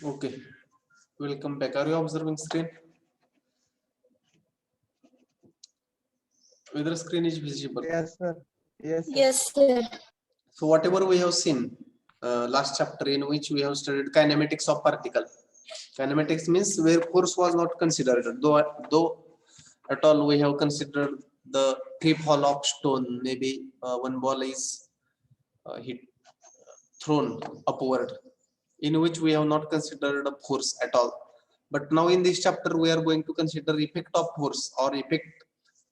Okay, welcome back. Are you observing screen? Whether screen is visible? Yes, sir. Yes, sir. Yes, sir. So whatever we have seen last chapter in which we have studied kinematics of particle. Kinematics means where force was not considered. Though at all we have considered the free fall of stone. Maybe one ball is hit thrown upward, in which we have not considered a force at all. But now in this chapter we are going to consider effect of force or effect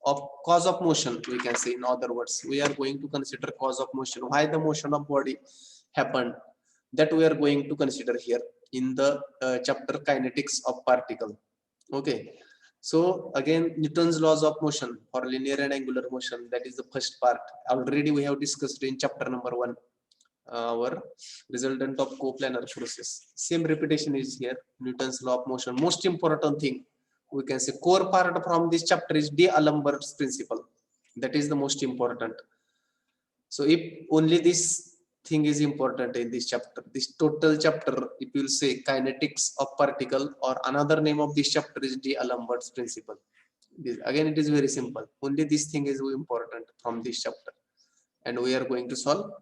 of cause of motion, we can say. In other words, we are going to consider cause of motion, why the motion of body happened, that we are going to consider here in the chapter kinetics of particle. Okay, so again, Newton's laws of motion for linear and angular motion, that is the first part. Already we have discussed in chapter number 1, our resultant of coplanar forces. Same repetition is here. Newton's law of motion. Most important thing, we can say, core part from this chapter is D'Alembert's principle. That is the most important. So if only this thing is important in this chapter, this total chapter, if you will say kinetics of particle, or another name of this chapter is D'Alembert's principle. Again, it is very simple. Only this thing is important from this chapter, and we are going to solve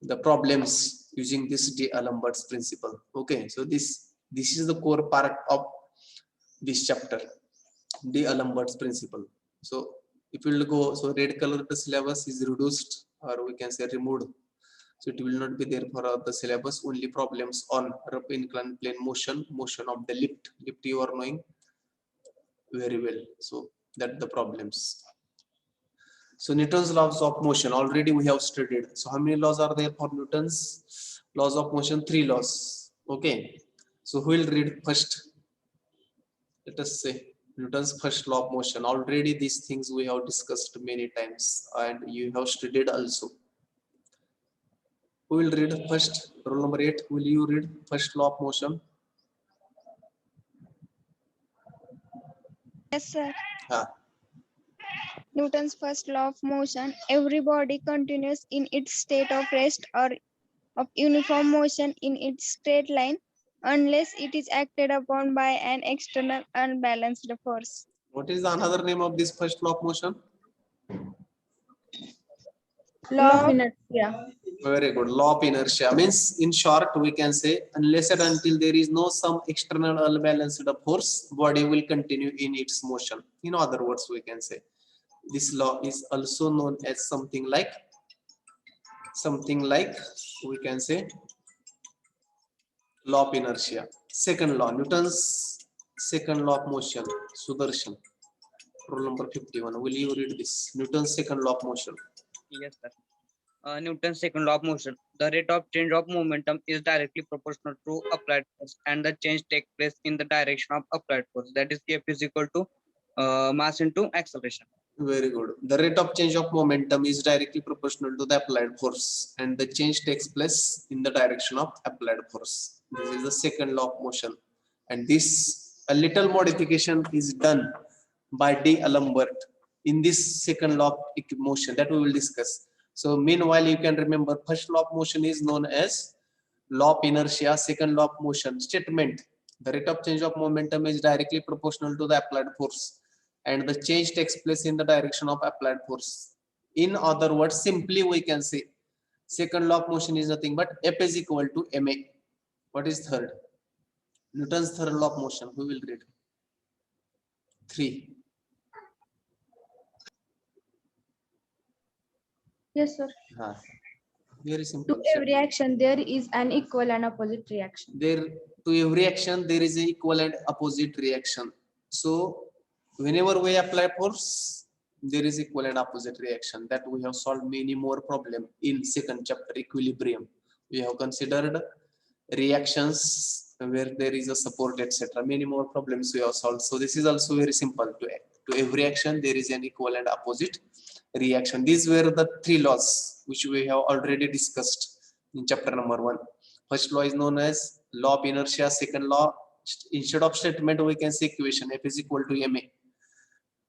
the problems using this D'Alembert's principle. Okay, so this is the core part of this chapter, D'Alembert's principle. So if we will go, so red color the syllabus is reduced, or we can say removed. So it will not be there for the syllabus. Only problems on rough inclined plane motion, motion of the lift. Lift you are knowing very well. So that the problems. So Newton's laws of motion already we have studied. So how many laws are there for Newton's laws of motion? 3 laws. Okay. So who will read first? Let us say Newton's first law of motion. Already these things we have discussed many times and you have studied also. Who will read first? Rule number 8. Will you read first law of motion? Yes, sir. Ah, Newton's first law of motion. Every body continues in its state of rest or of uniform motion in its straight line unless it is acted upon by an external unbalanced force. what is the another name of this first law of motion? Law of inertia. Very good. Law of inertia means, in short, we can say, unless and until there is no some external unbalanced force, body will continue in its motion. In other words, we can say this law is also known as something like we can say law of inertia. Second law, Newton's second law of motion, Sudarshan. Rule number 51. Will you read this? Newton's second law of motion. Yes, sir. Newton's second law of motion. The rate of change of momentum is directly proportional to applied force, and the change takes place in the direction of applied force. That is, F is equal to mass into acceleration. Very good. The rate of change of momentum is directly proportional to the applied force, and the change takes place in the direction of applied force. This is the second law of motion, and this a little modification is done by D'Alembert in this second law of motion that we will discuss. So meanwhile, you can remember first law of motion is known as law of inertia. Second law of motion statement: the rate of change of momentum is directly proportional to the applied force, and the change takes place in the direction of applied force. In other words, simply we can say second law of motion is nothing but F is equal to ma. What is third? Newton's third law of motion. Who will read? 3. Yes, sir. Very simple. To every action, there is an equal and opposite reaction. There, to every action there is an equal and opposite reaction. So whenever we apply force, there is equal and opposite reaction. That we have solved many more problem in second chapter, equilibrium. We have considered reactions where there is a support, etc. Many more problems we have solved. So this is also very simple. To every action there is an equal and opposite reaction. These were the 3 laws which we have already discussed in chapter number 1. First law is known as law of inertia. Second law, instead of statement we can say equation, F is equal to ma.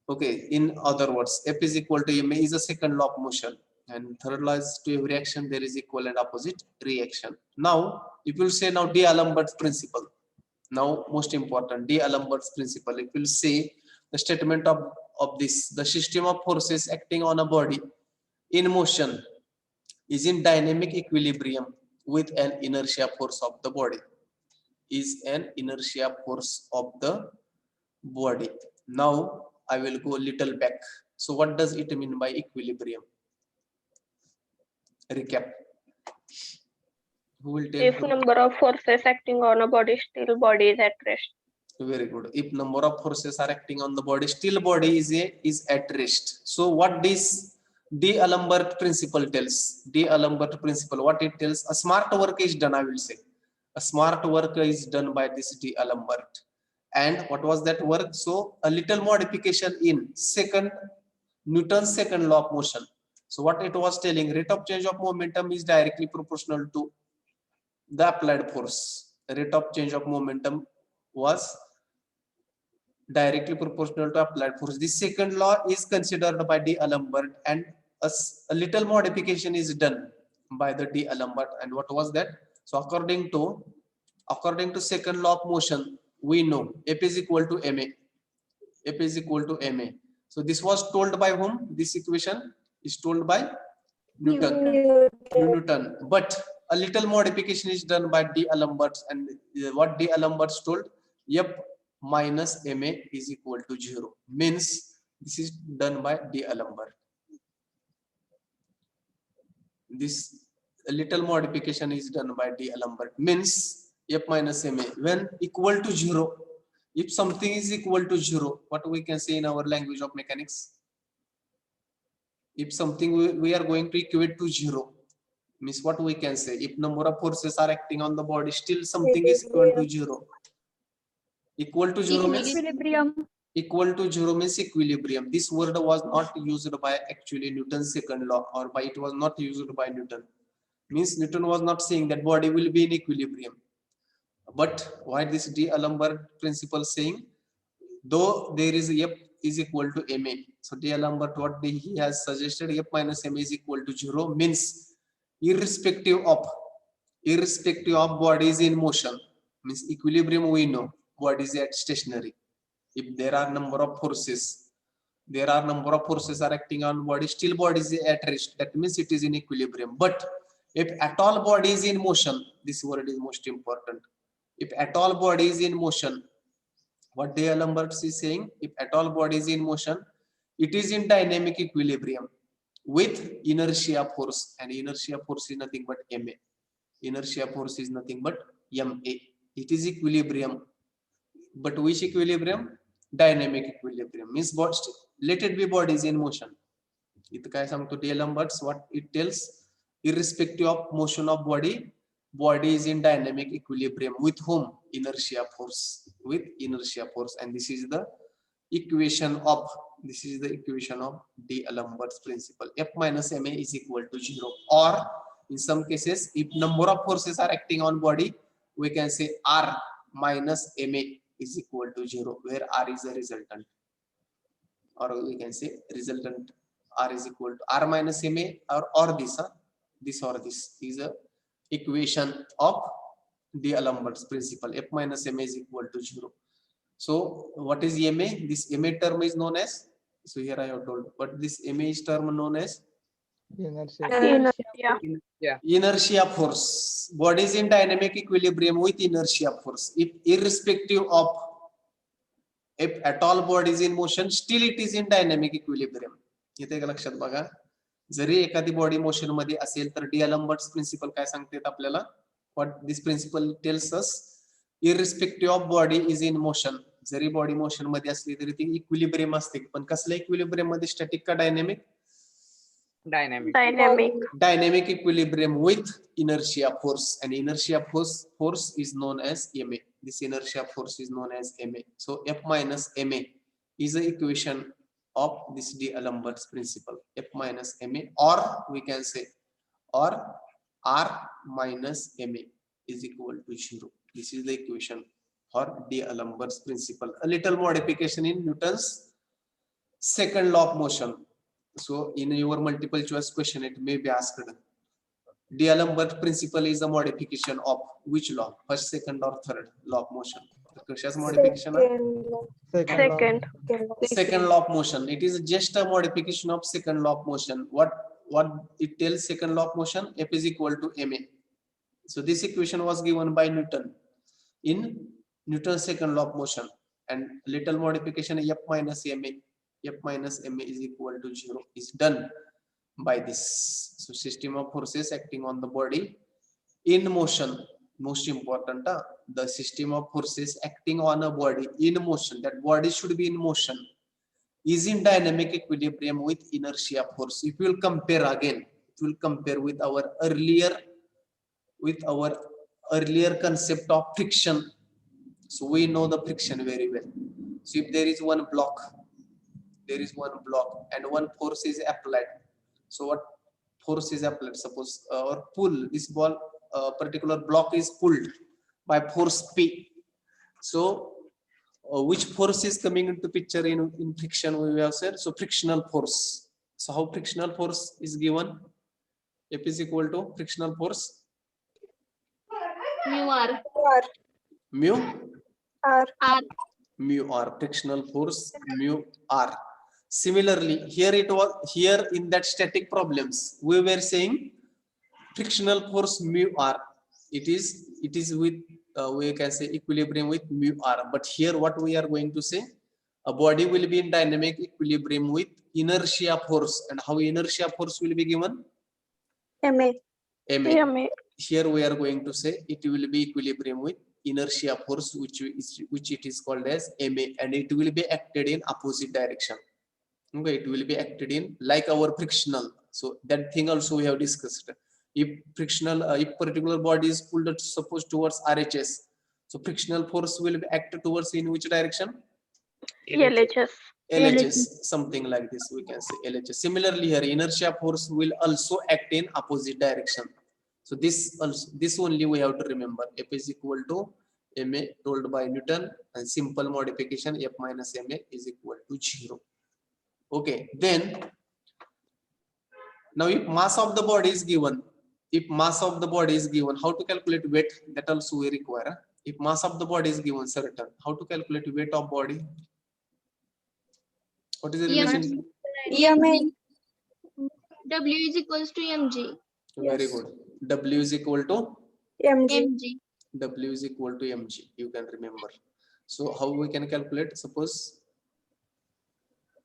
Okay, in other words, F is equal to ma is a second law of motion, and third law is to every action there is equal and opposite reaction. Now if you say now D'Alembert's principle, Now, most important, D'Alembert's principle. If we'll say the statement of this, the system of forces acting on a body in motion is in dynamic equilibrium with an inertia force of the body. Is an inertia force of the body. Now, I will go a little back. So, what does it mean by equilibrium? Recap. Who will tell? If number of forces acting on a body, still body is at rest. Very good. If number of forces are acting on the body, still body is at rest. So what this D'Alembert principle tells? D'Alembert principle, what it tells? A smart work is done, I will say. A smart work is done by this D'Alembert. And what was that work? So a little modification in Newton's second law of motion. So what it was telling, rate of change of momentum is directly proportional to the applied force. The rate of change of momentum was directly proportional to applied force. The second law is considered by D'Alembert, and a little modification is done by the D'Alembert. And what was that? So according to second law of motion, we know F is equal to ma. F is equal to ma. So this was told by whom? This equation is told by Newton. But a little modification is done by D'Alembert, and what D'Alembert told, F minus ma is equal to 0. Means this is done by D'Alembert. This little modification is done by D'Alembert. Means F minus ma when equal to 0. If something is equal to 0, what we can say in our language of mechanics? If something we are going to equate to 0, means what we can say? If number of forces are acting on the body, still something is equal to 0. Equal to 0 means Equilibrium. equal to 0 means equilibrium. This word was not used by actually Newton's second law, or by it was not used by Newton. Means Newton was not saying that body will be in equilibrium. But why this D'Alembert principle saying, though there is F is equal to ma. So D'Alembert, what he has suggested, F minus ma is equal to 0, means irrespective of bodies in motion, means equilibrium we know, bodies at stationary. If there are number of forces are acting on body, still body is at rest. That means it is in equilibrium. But if at all body is in motion, this word is most important. If at all body is in motion, what D'Alembert is saying, if at all body is in motion, it is in dynamic equilibrium with inertia force, and inertia force is nothing but ma. Inertia force is nothing but ma. It is equilibrium, but which equilibrium? Dynamic equilibrium. Means let it be bodies in motion. It काय सांगतो D'Alembert's, what it tells, irrespective of motion of body is in dynamic equilibrium with whom? Inertia force. With inertia force. And this is the equation of D'Alembert's principle. F minus ma is equal to 0. Or in some cases, if number of forces are acting on body, we can say R minus ma is equal to 0, where R is a resultant. Or we can say resultant R is equal to R minus ma, or this is a equation of D'Alembert's principle. F minus ma is equal to 0. So what is ma? This ma term is known as, so here I have told, but this ma is term known as inertia force. Body is in dynamic equilibrium with inertia force. If irrespective of, if at all body is in motion, still it is in dynamic equilibrium. इथे एक लक्षात बघा, जरी एखादी body motion मध्ये असेल तर D'Alembert's principal काय सांगतात आपल्याला? What this principle tells us, irrespective of body is in motion, zari body motion मध्ये असली तरी ती इक्विलिब्रियम असते. पण कसल्या इक्विलिब्रियम मध्ये? स्टॅटिक का dynamic? Dynamic equilibrium with inertia force, and inertia force is known as ma. This inertia force is known as ma. So F minus ma is the equation of this D'Alembert's principle. F minus ma, or we can say, or R minus ma is equal to 0. This is the equation for D'Alembert's principle. A little modification in Newton's second law of motion. So in your multiple choice question, it may be asked, D'Alembert principle is a modification of which law? First, second, or third law of motion? कशाच modification आहे? Second law of motion. It is just a modification of second law of motion. What it tells second law of motion? F is equal to ma. So this equation was given by Newton in Newton's second law of motion, and little modification F minus ma. F minus ma is equal to 0 is done by this. So system of forces acting on the body in motion. Most important, the system of forces acting on a body in motion, that body should be in motion, is in dynamic equilibrium with inertia force. If we will compare again, if we will compare with our earlier concept of friction. So we know the friction very well. So if there is one block and one force is applied. So what force is applied? Suppose or pull this ball, particular block is pulled by force P. So which force is coming into picture in friction? We have said so frictional force. So how frictional force is given? F is equal to frictional force Mu R. mu R. r, frictional force mu r. Similarly, here in that static problems we were saying frictional force mu r. It is with we can say equilibrium with mu r. But here what we are going to say, a body will be in dynamic equilibrium with inertia force. And how inertia force will be given? Ma. Here we are going to say it will be equilibrium with inertia force, which it is called as ma, and it will be acted in opposite direction. Okay, it will be acted in like our frictional. So that thing also we have discussed. If particular body is pulled, suppose towards RHS, so frictional force will be acted towards in which direction? LHS, something like this we can say LHS. Similarly here inertia force will also act in opposite direction. So this only we have to remember. F is equal to ma told by Newton, and simple modification F minus ma is equal to 0. Okay, then now if mass of the body is given, how to calculate weight? That also we require. If mass of the body is given certain, how to calculate weight of body? What is the relation? W is equals to mg. Very good. W is equal to mg. W is equal to mg. You can remember. So how we can calculate? Suppose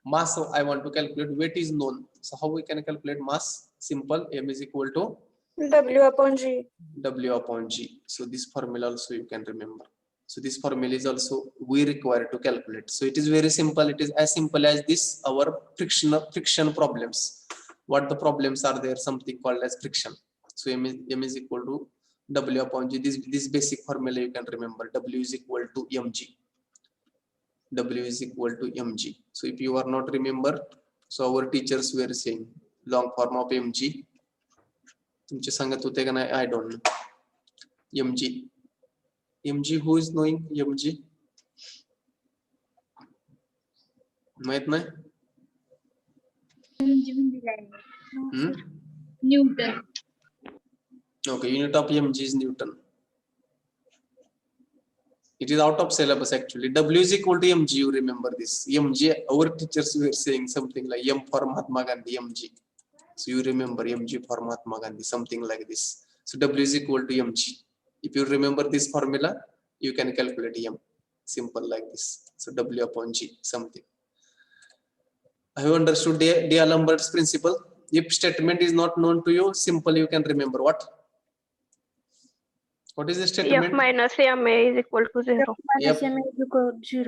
mass, I want to calculate, weight is known. So how we can calculate mass? Simple. M is equal to W upon G. W upon G. So this formula also you can remember. So this formula is also we require to calculate. So it is very simple. It is as simple as this, our friction problems. What the problems are there? Something called as friction. So M is equal to W upon G. This basic formula you can remember. W is equal to mg. W is equal to mg. So if you are not remember, so our teachers were saying long form of mg. तुमचे सांगत होते का नाही? I don't know. mg, who is knowing mg? माहित नाही? Newton. Okay, unit of mg is Newton. It is out of syllabus actually. W is equal to mg. You remember this? mg. Our teachers were saying something like m for Mahatma Gandhi, mg. So you remember mg for Mahatma Gandhi, something like this. So W is equal to mg. If you remember this formula, you can calculate m. Simple like this. So W upon G, something. Have you understood D'Alembert's principle? If statement is not known to you, simple you can remember what? What is the statement? F minus ma is equal to 0.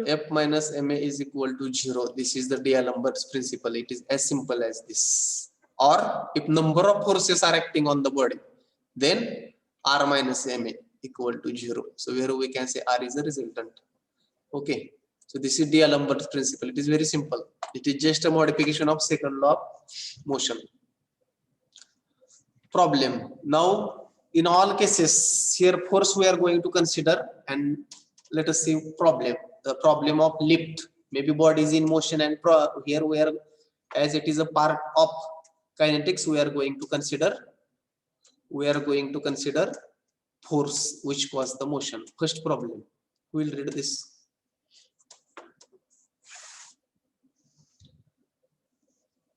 F minus ma is equal to 0. This is the D'Alembert's principle. It is as simple as this. Or if number of forces are acting on the body, then R minus ma equal to 0. So where we can say R is a resultant. Okay. So this is D'Alembert's principle. It is very simple. It is just a modification of second law of motion. Problem. Now, in all cases, here force we are going to consider, and let us see problem. The problem of lift. Maybe body is in motion, and here we are, as it is a part of kinetics, we are going to consider force which caused the motion. First problem. Who will read this?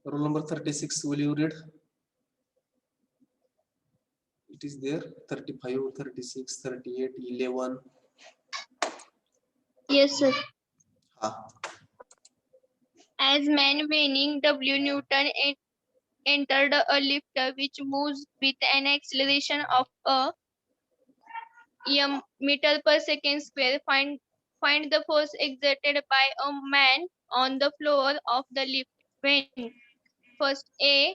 Roll number 36, will you read? It is there, 35, 36, 38, 11. Yes, sir. Ah, As man weighing W Newton entered a lift which moves with an acceleration of a meter per second square. Find the force exerted by a man on the floor of the lift when first A,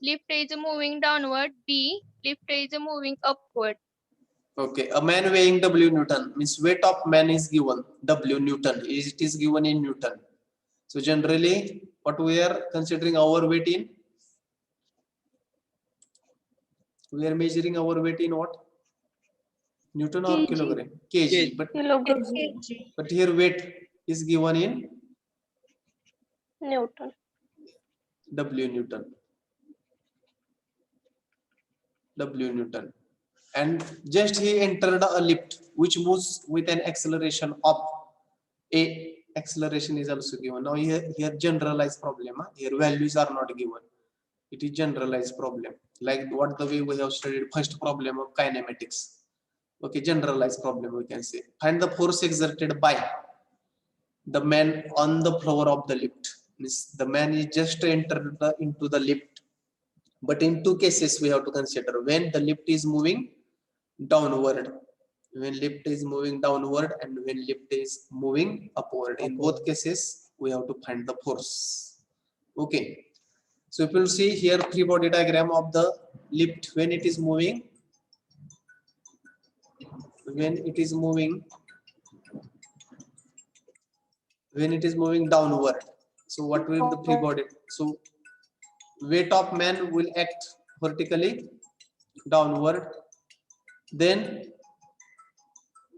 lift is moving downward, B, lift is moving upward. okay, a man weighing W Newton means weight of man is given W Newton. It is given in Newton. So generally, what we are considering our weight in? We are measuring our weight in what? Newton or kg. kilogram? Kg. Kilogram. But here weight is given in Newton. W Newton. W Newton. And just he entered a lift which moves with an acceleration of A. Acceleration is also given. Now here generalized problem. Here values are not given. It is generalized problem. Like what the way we have studied first problem of kinematics. Okay, generalized problem we can say. Find the force exerted by the man on the floor of the lift. Means the man is just entered into the lift. But in two cases we have to consider when the lift is moving downward. When lift is moving downward and when lift is moving upward. In both cases, we have to find the force. Okay. So if you see here three body diagram of the lift when it is moving downward. So what will the three body? So weight of man will act vertically downward. Then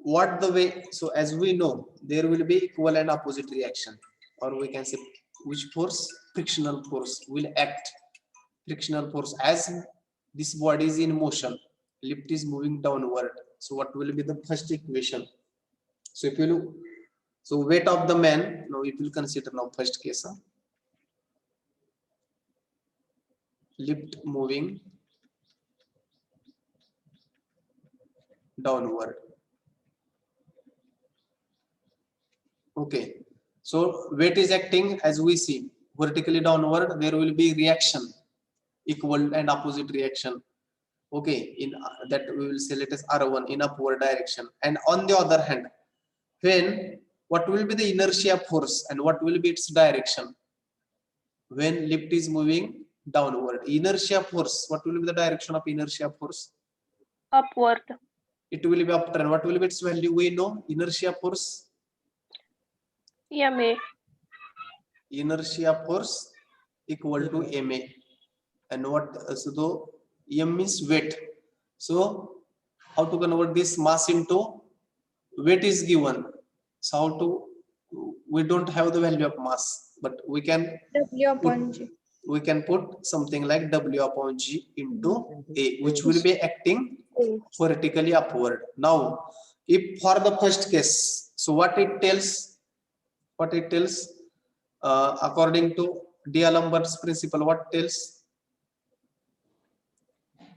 what the way? So as we know, there will be equal and opposite reaction, or we can say which force? Frictional force will act. Frictional force as this body is in motion, lift is moving downward. So what will be the first equation? So if you look, so weight of the man. Now it will consider now first case. Lift moving downward. Okay, so weight is acting as we see vertically downward. There will be reaction, equal and opposite reaction. Okay, in that we will say let us R1 in upward direction. And on the other hand, when what will be the inertia force and what will be its direction? When lift is moving downward, inertia force, what will be the direction of inertia force? Upward. It will be upturn. What will be its value? We know inertia force. MA. Inertia force equal to ma. And what? So though m means weight. So how to convert this mass into weight is given. So how to? We don't have the value of mass, but we can W upon G. we can put something like W upon G into A, which will be acting vertically upward. Now, if for the first case, so what it tells, according to D'Alembert's principle, what tells?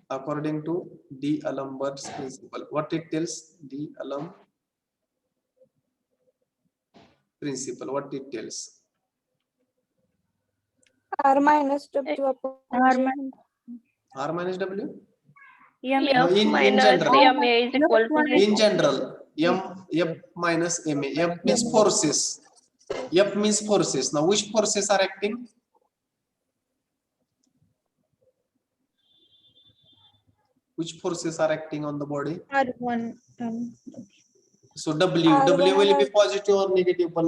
According to D'Alembert's principle, what it tells? D'Alembert principle, what it tells? R minus W upon G. R minus W? F in minus general. MA is equal to In general, F minus MA. F means forces. F means forces. Now, which forces are acting? Which forces are acting on the body? R1. So W will be positive or negative. But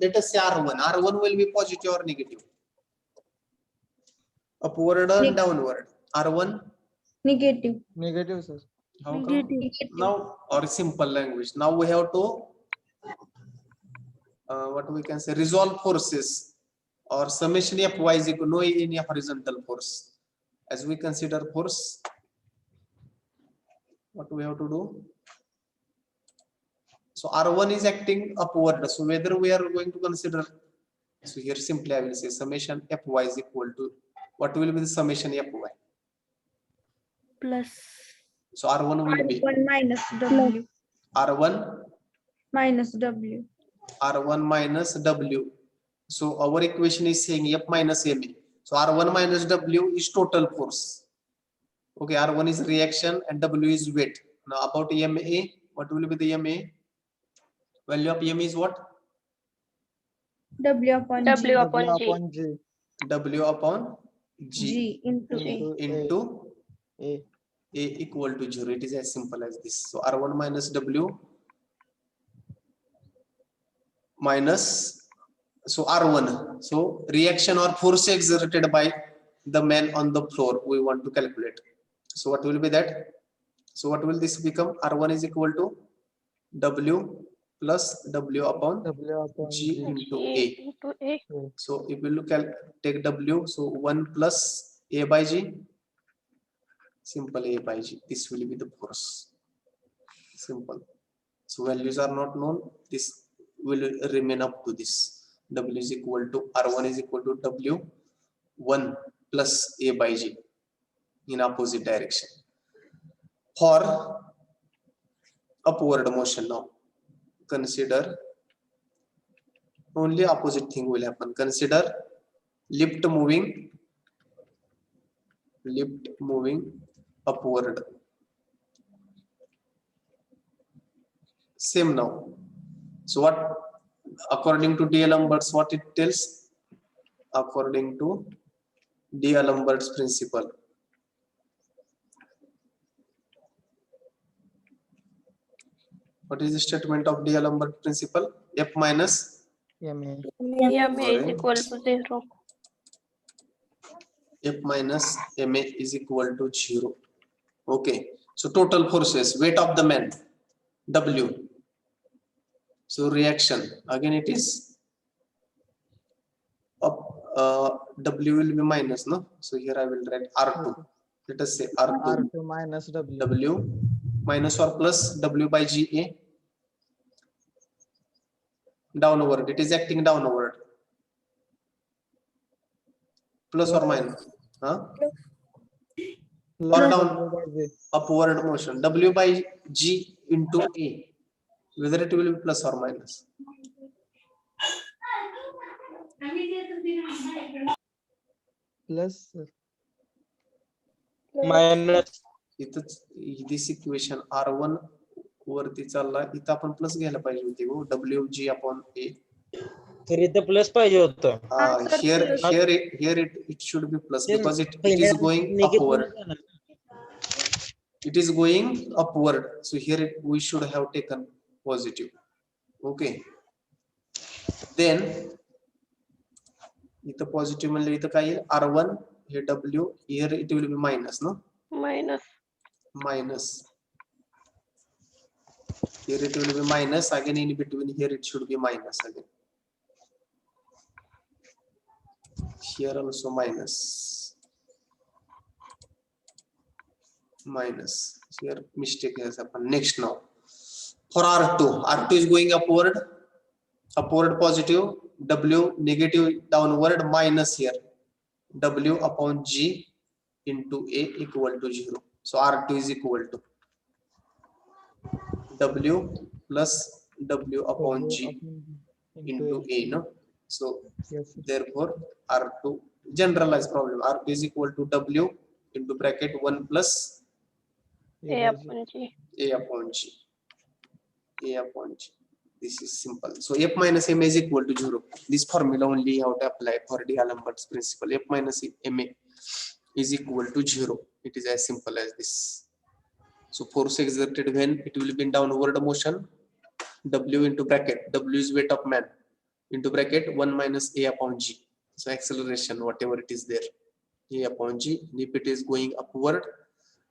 let us say R1. R1 will be positive or negative. Upward or downward? R1? Negative. Negative, sir. How come? Now, or simple language. Now we have to what we can say, resolve forces or summation of y is equal to any horizontal force. As we consider force, what we have to do? So R1 is acting upward. So whether we are going to consider, so here simply I will say summation Fy is equal to, what will be the summation Fy? Plus So R1 will be R1 minus W R1 minus W. R1 minus W. So our equation is saying F minus Ma. So R1 minus W is total force. Okay, R1 is reaction and W is weight. Now about Ma, what will be the Ma? Value of Ma is what? W upon W G. upon G. G W upon G G into A. into A. A equal to 0. It is as simple as this. So R1 minus W minus, so R1. So reaction or force exerted by the man on the floor we want to calculate. So what will be that? So what will this become? R1 is equal to W plus W upon W upon G G. into G A. into A. So if we look at, take W, so 1 plus A by G, simple A by G. This will be the force. Simple. So values are not known. This will remain up to this. W is equal to R1 is equal to W 1 plus A by G in opposite direction. For upward motion now, consider only opposite thing will happen. Consider lift moving upward. Same now. So what, according to D'Alembert's, what it tells? According to D'Alembert's principle, what is the statement of D'Alembert principle? F minus Ma. Ma is equal to 0. F minus Ma is equal to 0. Okay. So total forces, weight of the man, W. So reaction, again it is up, W will be minus, no? So here I will write R2. Let us say R2. R2 minus W. W minus or plus W by GA. Downward, it is acting downward. Plus or minus? Huh? Plus Or down? W by G. Upward motion. W by G into A. Whether it will be plus or minus. Plus sir. minus इथं this equation R1 वरती चालला, इथं आपण plus घ्यायला पाहिजे होती हो. W G upon A. तर इथं प्लस पाहिजे होतं. Here it should be plus because it is going upward. It is going upward. So here we should have taken positive. Okay. Then इथं positive म्हणजे इथं काय येईल? R1 hey W, here it will be minus, no? Minus. Minus. Here it will be minus again in between. Here it should be minus again. Here also minus. Minus. Here mistake has happened. Next now. For R2. R2 is going upward. Upward positive. W negative downward minus here. W upon G into A equal to 0. So R2 is equal to W plus W upon G into A, no? So Yes, sir. therefore R2, generalized problem, R2 is equal to W into bracket 1 plus A upon G. A upon G. A upon G. This is simple. So F minus Ma is equal to 0. This formula only you have to apply for D'Alembert's principle. F minus Ma is equal to 0. It is as simple as this. So force exerted when it will be in downward motion, W into bracket, W is weight of man, into bracket 1 minus A upon G. So acceleration, whatever it is there, A upon G. And if it is going upward,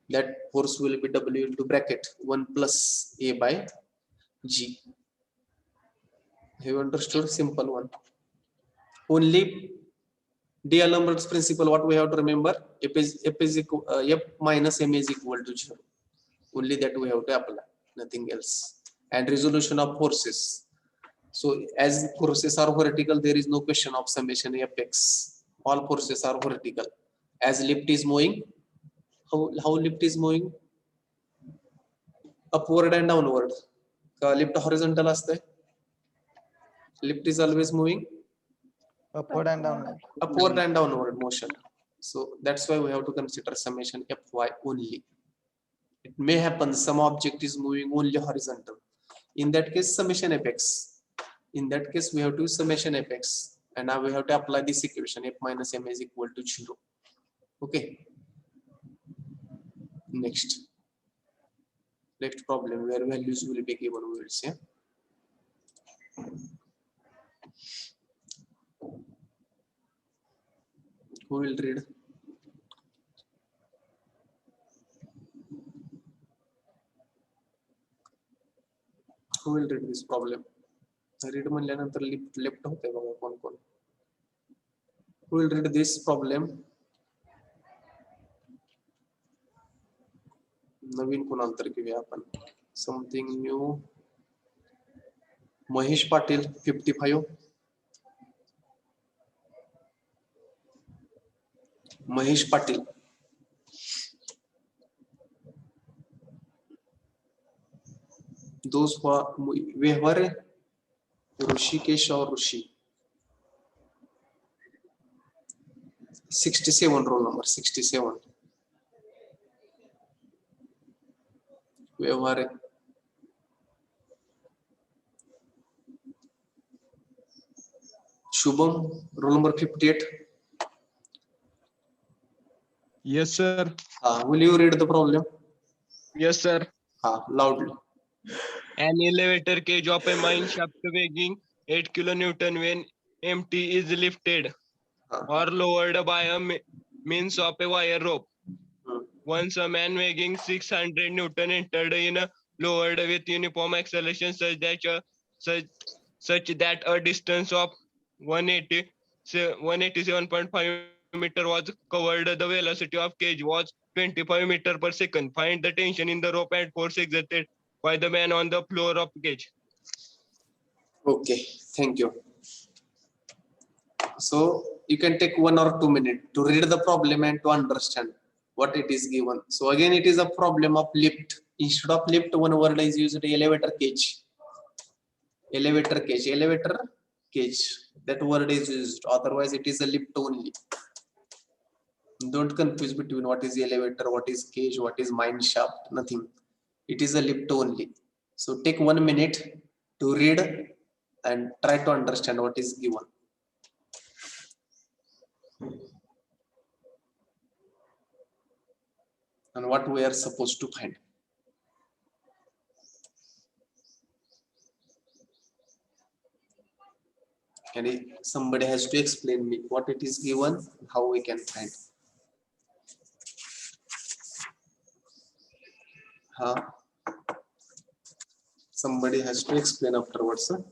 that force will be W into bracket 1 plus A by G. Have you understood? Simple one. Only D'Alembert's principle, what we have to remember, F minus Ma is equal to 0. Only that we have to apply, nothing else. and resolution of forces. So as forces are vertical, there is no question of summation Fx. All forces are vertical. As lift is moving, how lift is moving? Upward and downward. Lift horizontal असते. Lift is always moving Upward and downward. upward and downward motion. So that's why we have to consider summation Fy only. It may happen some object is moving only horizontal. In that case, summation Fx. In that case, we have to use summation Fx. And now we have to apply this equation F minus M is equal to 0. Okay. Next problem where values will be given, we will see. Who will read? Who will read this problem? Read म्हणल्यानंतर left होते बघा कोण कोण. Who will read this problem? नवीन कोणाला तर घेऊया आपण. Something new. Mahesh Patil 55. Mahesh Patil. Those who are व्यवहार ऋषिकेश और ऋषि 67 roll number 67 व्यवहार Shubham roll number 58. Yes, sir. Will you read the problem? Yes, sir. Loudly. An elevator cage of a mine shaft weighing 8 kilonewton when empty is lifted or lowered by a means of a wire rope. Once a man weighing 600 Newton entered in a lowered with uniform acceleration such that a distance of 187.5 meter was covered. The velocity of cage was 25 meter per second. Find the tension in the rope and force exerted by the man on the floor of cage. Okay, thank you. So you can take 1 or 2 minutes to read the problem and to understand what it is given. So again, it is a problem of lift. Instead of lift, one word is used, elevator cage. Elevator cage, elevator cage. That word is used. Otherwise, it is a lift only. Don't confuse between what is elevator, what is cage, what is mine shaft. Nothing. It is a lift only. So take 1 minute to read and try to understand what is given. And what we are supposed to find. And somebody has to explain me what it is given, how we can find. Somebody has to explain afterwards. Sir.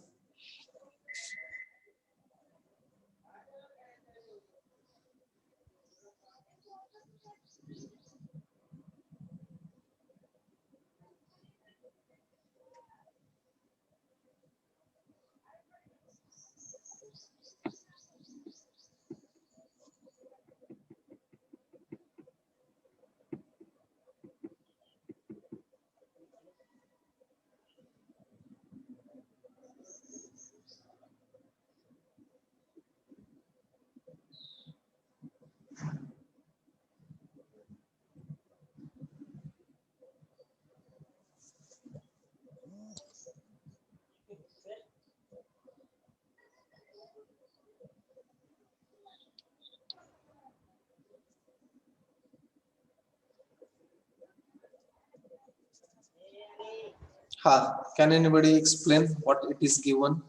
Can anybody explain what it is given?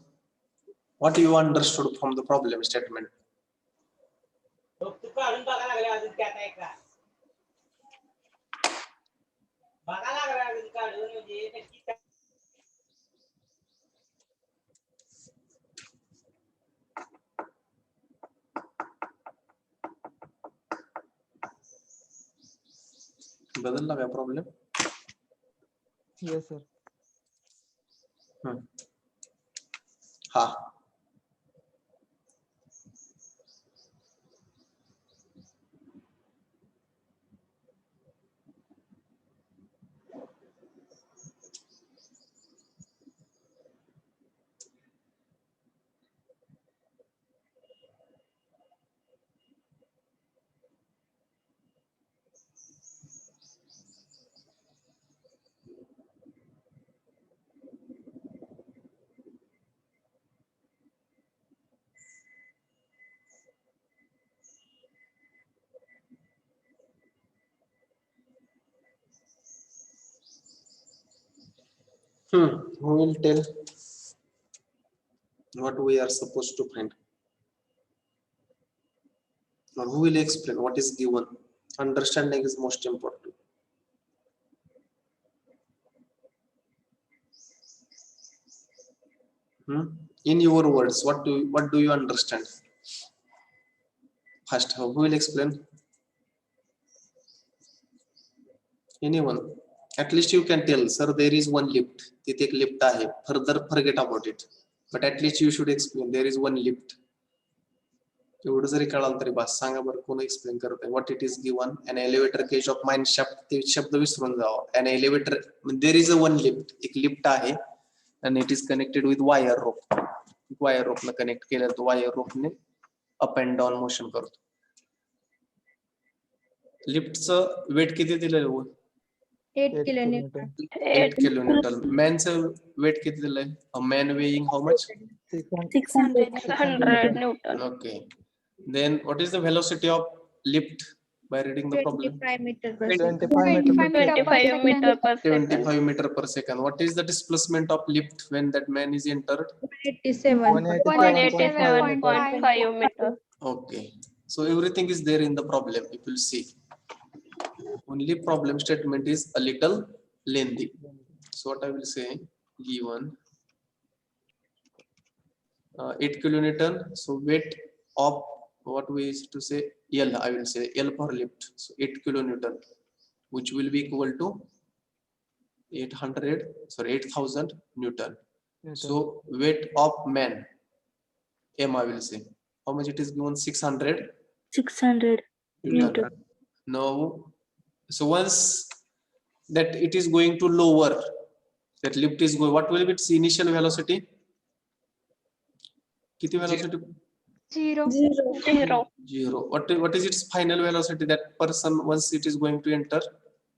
What you understood from the problem statement? बदलला काय problem? Yes, sir. हा. Who will tell what we are supposed to find? Or who will explain what is given? Understanding is most important. In your words, what do you understand? First, who will explain? Anyone? At least you can tell, sir, there is one lift. तिथे एक lift आहे. Further, forget about it. But at least you should explain. There is one lift. एवढं जरी कळालं तरी बस. सांगा बरं कोण explain करत आहे. What it is given? An elevator cage of mine shaft. ते शब्द विसरून जावा. An elevator. There is a one lift. एक lift आहे. And it is connected with wire rope. Wire rope ने connect केलं तर wire rope ने up and down motion करतो. लिफ्टचं वेट किती दिलेलं? 8 kilonewton. 8 kilonewton. Manचं वेट किती दिलंय? A man weighing how much? 600 Newton. Okay. Then what is the velocity of lift by reading the problem? 25 meter per second. 25 meter. 25 meter per second. 25 meter per second. What is the displacement of lift when that man is entered? 187.5 meter. Okay. So everything is there in the problem. You will see. Only problem statement is a little lengthy. So what I will say, given 8 kilonewton. So weight of what we used to say L, I will say L for lift. So 8 kilonewton, which will be equal to 8,000 Newton. So weight of man, M I will say. How much it is given? 600 Newton. Now, so once that it is going to lower, that lift is going, what will be its initial velocity? Kiti velocity? 0. What is its final velocity? That person once it is going to enter?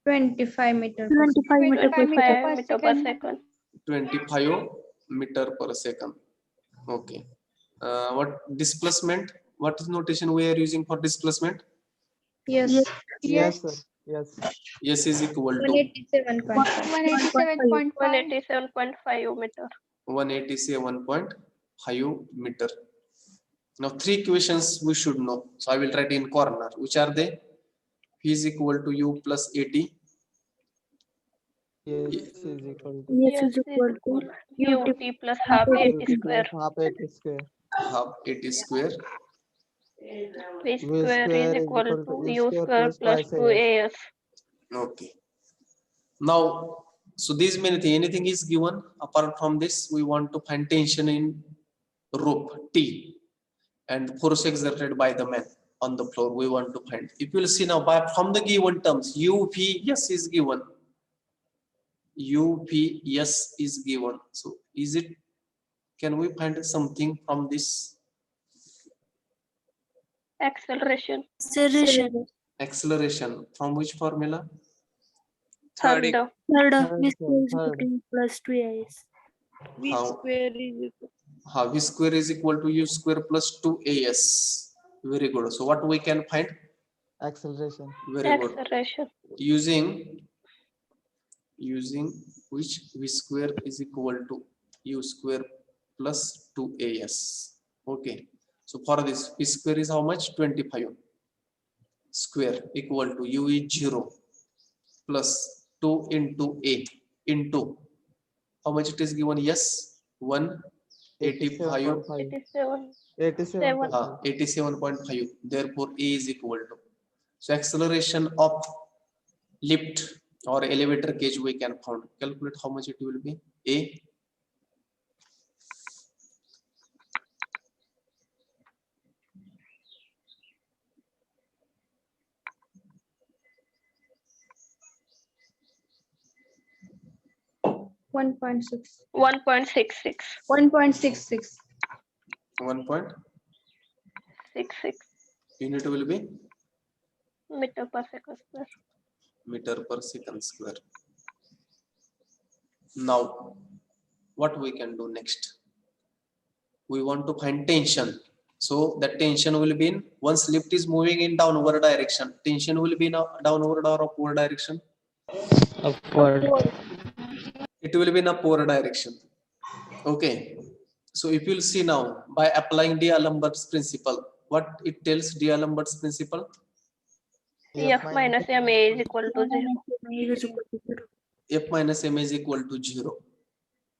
25 meter per second. 25 meter per second. 25 meter per second. Okay. What displacement? What is notation we are using for displacement? Yes. Yes, sir. Yes. S is equal to 187.5. 187.5 meter. 187.5 meter. Now 3 equations we should know. So I will write in corner. Which are they? P is equal to U plus AT. Yes is equal to Yes is equal to UT plus half AT square. half AT square. Half AT square. V square is equal to U square plus 2AS. Okay. Now, so these many things, anything is given. Apart from this, we want to find tension in rope T and force exerted by the man on the floor. We want to find. If you will see now, from the given terms, UPS is given. UPS is given. So, is it? Can we find something from this? Acceleration. Acceleration. From which formula? Third. plus 2AS. How? V square is equal to U square plus 2AS. Very good. So what we can find? Acceleration. Very good. Acceleration. Using which V square is equal to U square plus 2AS. Okay. So for this, V square is how much? 25 square equal to U is 0 plus 2 into A into how much it is given? Yes, 185. 87.5. Therefore, A is equal to. So acceleration of lift or elevator cage we can find. Calculate how much it will be. A 1.6. 1.66. 1.66. 1.66 unit will be meter per second square. meter per second square. Now, what we can do next? We want to find tension. So that tension will be in, once lift is moving in downward direction, tension will be in a downward or upward direction. Upward. It will be in upward direction. Okay. So if you'll see now, by applying D'Alembert's principle, what it tells D'Alembert's principle? F minus ma is equal to 0. F minus m is equal to 0.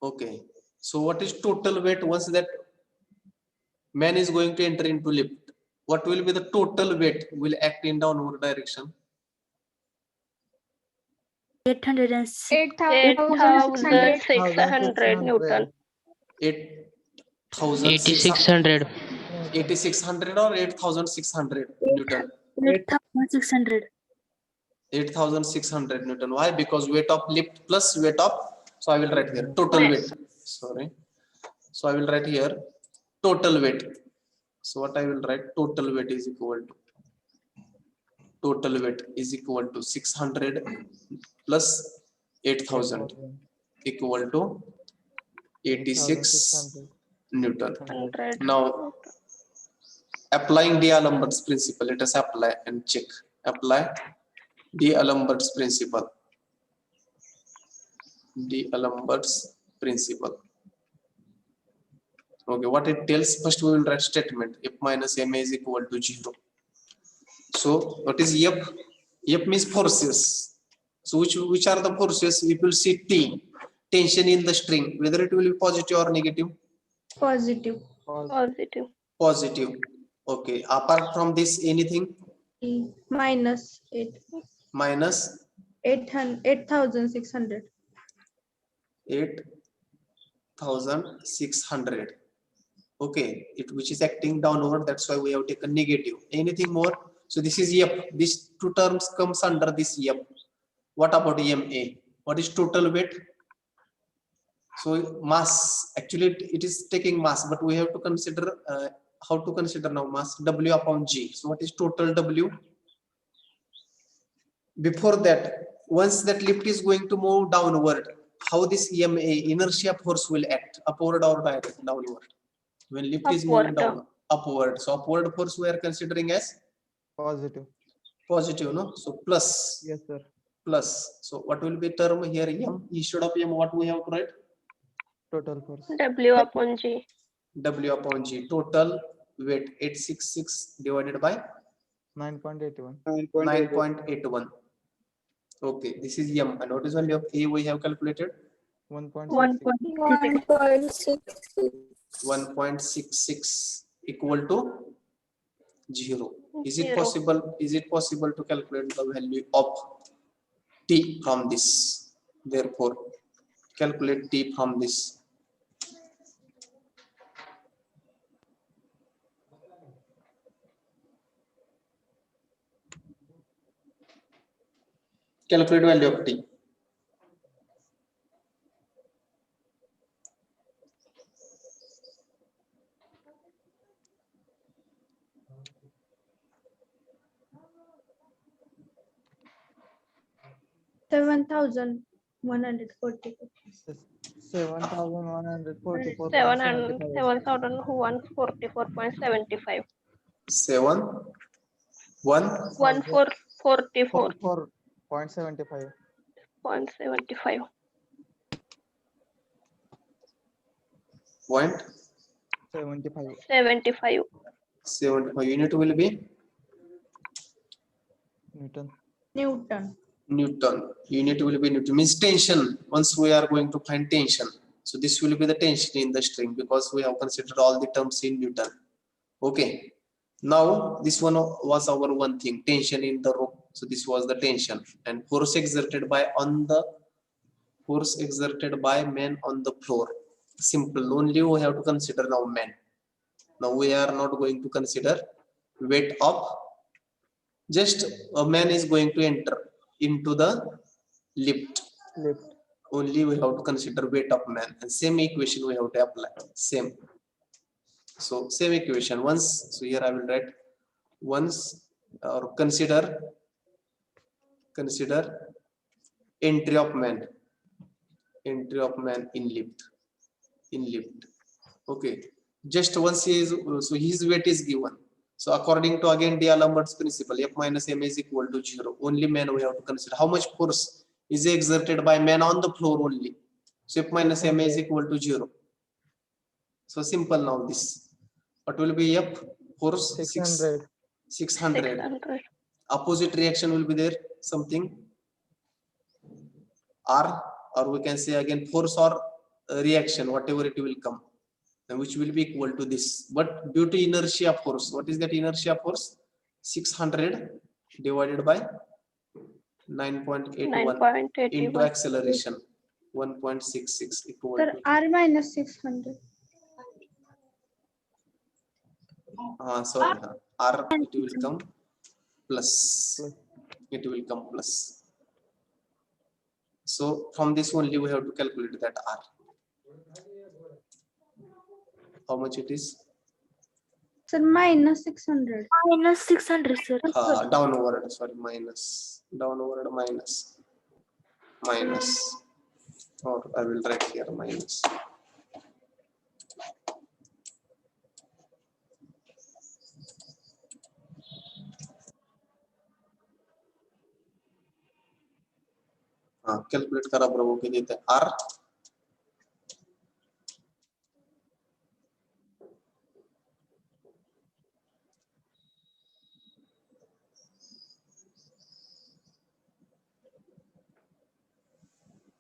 Okay. So what is total weight once that man is going to enter into lift? What will be the total weight will act in downward direction? 8,600 Newton. 8,600. 8,600 or 8,600 Newton? 8,600. 8,600 Newton. Why? Because weight of lift plus weight of, so I will write here total weight. Sorry. So I will write here total weight. So what I will write, total weight is equal to 600 plus 8,000 equal to 86 Newton. 100. Now applying D'Alembert's principle, let us apply and check. Apply D'Alembert's principle. D'Alembert's principle. Okay, what it tells, first we will write statement F minus ma is equal to 0. So what is F? F means forces. So which are the forces? We will see T, tension in the string, whether it will be positive or negative. Positive. Positive. Positive. Okay, apart from this anything? Minus 8. Minus 8,600. 8,600. Okay, which is acting downward, that's why we have taken negative. Anything more? So this is F. These two terms comes under this F. What about ma? What is total weight? So mass, actually it is taking mass, but we have to consider how to consider now mass, W upon G. So what is total W? Before that, once that lift is going to move downward, how this EMA, inertia force, will act, upward or downward? When lift is moving down, upward. So upward force we are considering as Positive. positive, no? So plus. Yes, sir. Plus. So what will be term here? M. Instead of M, what we have to write? Total force. W upon G. W upon G. Total weight 866 divided by 9.81. 9.81. Okay, this is M. And what is value of A we have calculated? 1.66. 1.66 equal to 0. Is it 0. possible? Is it possible to calculate the value of T from this? Therefore, calculate T from this. Calculate value of T. $7,144. 7,144. 7,144.75. 7,144. 4.75. 0.75. Point 75. 75. 75 unit will be Newton. Newton. Unit will be Newton, means tension. Once we are going to find tension, so this will be the tension in the string because we have considered all the terms in Newton. Okay, now this one was our one thing, tension in the rope. So this was the tension, and force exerted by man on the floor. Simple. Only we have to consider now man. Now we are not going to consider weight of, just a man is going to enter into the lift. only we have to consider weight of man, and same equation we have to apply. Same. So same equation once. So here I will write once, or consider entry of man in lift. Okay, just once he is, so his weight is given. So according to again D'Alembert's principle, F minus ma is equal to 0. Only man we have to consider. How much force is exerted by man on the floor only? So F minus ma is equal to 0. So simple now this. What will be F? Force 600. 600. 600. Opposite reaction will be there, something R, or we can say again force or reaction, whatever it will come, and which will be equal to this. But due to inertia force, what is that inertia force? 600 divided by 9.81 into 9.81. acceleration 1.66 equal Sir, to R minus 600. sorry, R, it will come plus. It will come plus. So from this only we have to calculate that R. How much it is? Sir, minus 600. Minus 600, sir. Downward, sorry, minus, downward minus, or I will write here minus. Calculate करा बरोबर किती येते R.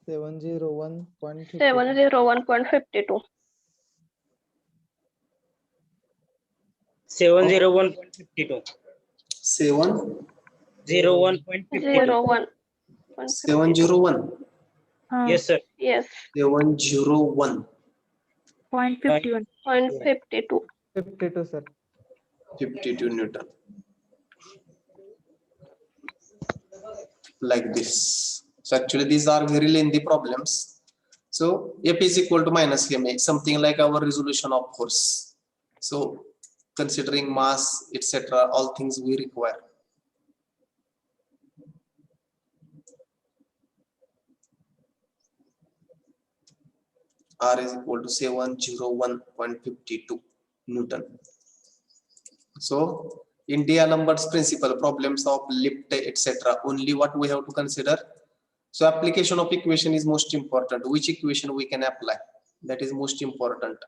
Seven zero one point 701.52. 701.52. 701. 01. 701. Yes, sir. Yes. 701. 0.51. 0.52. 52, sir. 52 Newton. Like this. So actually these are very lengthy problems. So F is equal to minus ma, something like our resolution of force. So considering mass, etc., all things we require. R is equal to 701.52 Newton. So in D'Alembert's principle, problems of lift, etc., only what we have to consider. So application of equation is most important. Which equation we can apply? That is most important.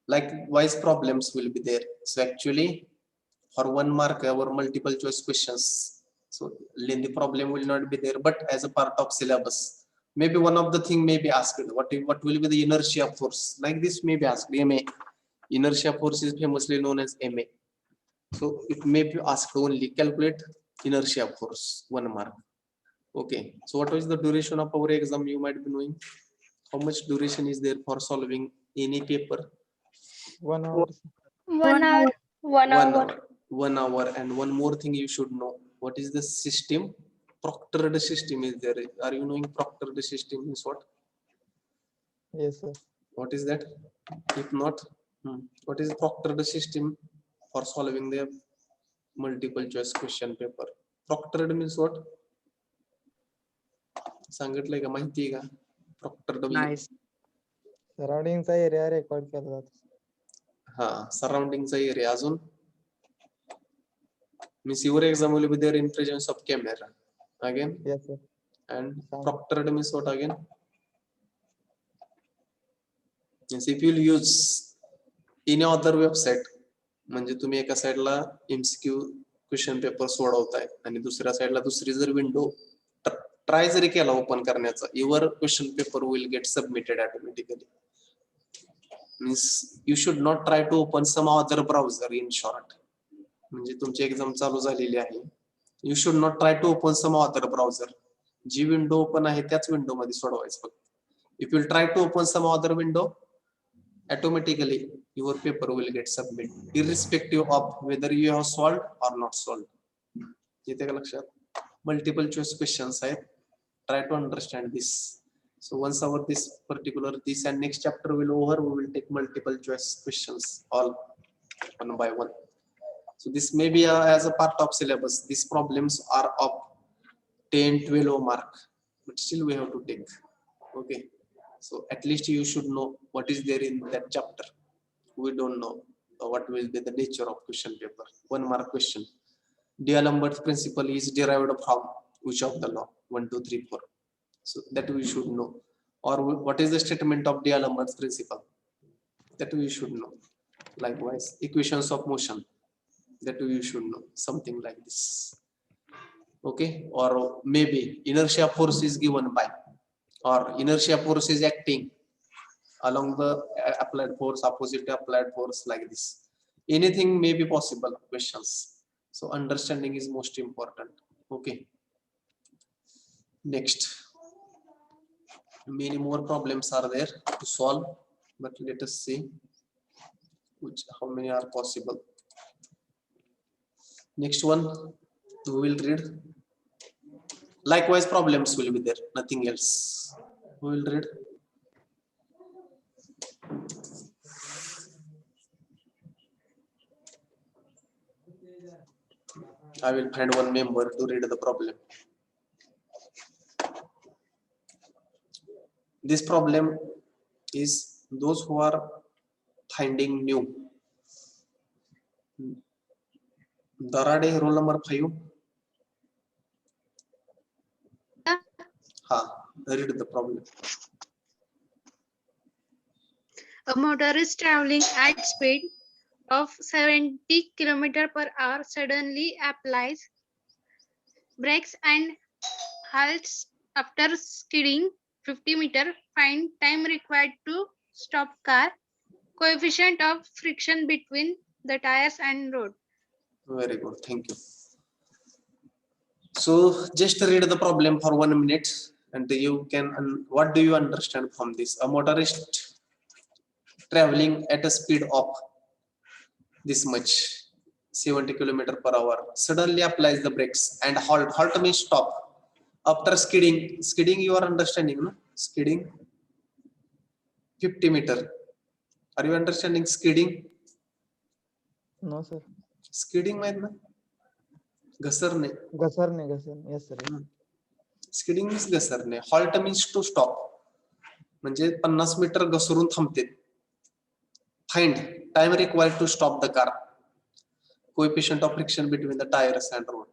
Likewise, problems will be there. So actually, for 1 mark, our multiple choice questions. So lengthy problem will not be there, but as a part of syllabus, maybe one of the thing may be asked. What will be the inertia force? Like this may be asked. Ma. Inertia force is famously known as ma. So it may be asked only calculate inertia force, 1 mark. Okay. So what is the duration of our exam? You might be knowing. How much duration is there for solving any paper? 1 hour. 1 hour. 1 hour. 1 hour. And one more thing you should know. What is the system? Proctored system is there. Are you knowing proctored system is what? Yes, sir. What is that? If not, what is proctored system for solving the multiple choice question paper? Proctored means what? सांगितलंय का, माहिती आहे का? Proctored Nice. सराउंडिंगचा area record केला जातो. सराउंडिंगचा area. अजून means your exam will be there in presence of camera again. Yes, sir. And proctored means what again? Means if you will use any other website, म्हणजे तुम्ही एका साइडला MCQ question paper सोडवताय आणि दुसऱ्या साइडला दुसरी जर विंडो ट्राय जरी केला ओपन करण्याचा, your question paper will get submitted automatically. Means you should not try to open some other browser. In short, म्हणजे तुमची एक्झाम चालू झालेली आहे, you should not try to open some other browser. जी window open आहे त्याच window मध्ये सोडवायचं फक्त. If you try to open some other window, automatically your paper will get submitted irrespective of whether you have solved or not solved. येते का लक्षात? Multiple choice questions आहेत. Try to understand this. So once our this and next chapter will over, we will take multiple choice questions all one by one. So this may be as a part of syllabus. These problems are of 10, 12 mark, but still we have to take. Okay. So at least you should know what is there in that chapter. We don't know what will be the nature of question paper. 1 mark question. D'Alembert's principle is derived from which of the law? 1, 2, 3, 4. So that we should know. Or what is the statement of D'Alembert's principle? That we should know. Likewise, equations of motion. That we should know. Something like this. Okay. Or maybe inertia force is given by, or inertia force is acting along the applied force, opposite applied force, like this. Anything may be possible questions. So understanding is most important. Okay. Next, many more problems are there to solve, but let us see how many are possible. Next one we will read. Likewise, problems will be there, nothing else. We will read. I will find one member to read the problem. This problem is those who are finding new. Darade, roll number 5. Read the problem. A motorist traveling at speed of 70 km/h suddenly applies brakes and halts after skidding 50 meters. Find time required to stop car. Coefficient of friction between the tires and road. Very good. Thank you. So just read the problem for 1 minute and you can, what do you understand from this? A motorist traveling at a speed of this much, 70 km/h, suddenly applies the brakes and halt. Halt means stop. After skidding, you are understanding, no? Skidding 50 meter. Are you understanding skidding? No, sir. Skidding माहित ना? घसरणे. घसरणे. Yes, sir. Skidding means घसरणे. Halt means to stop. म्हणजे 50 metre घसरून थांबते. Find time required to stop the car. Coefficient of friction between the tires and road.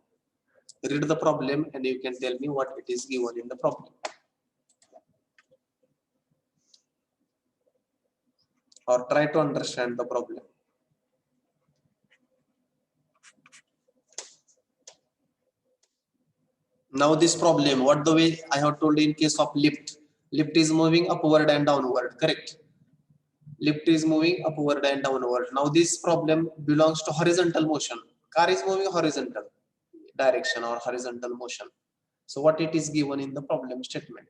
Read the problem and you can tell me what it is given in the problem. Or try to understand the problem. Now this problem, what the way I have told in case of lift. Lift is moving upward and downward, correct? Lift is moving upward and downward. Now this problem belongs to horizontal motion. Car is moving horizontal direction or horizontal motion. So what it is given in the problem statement?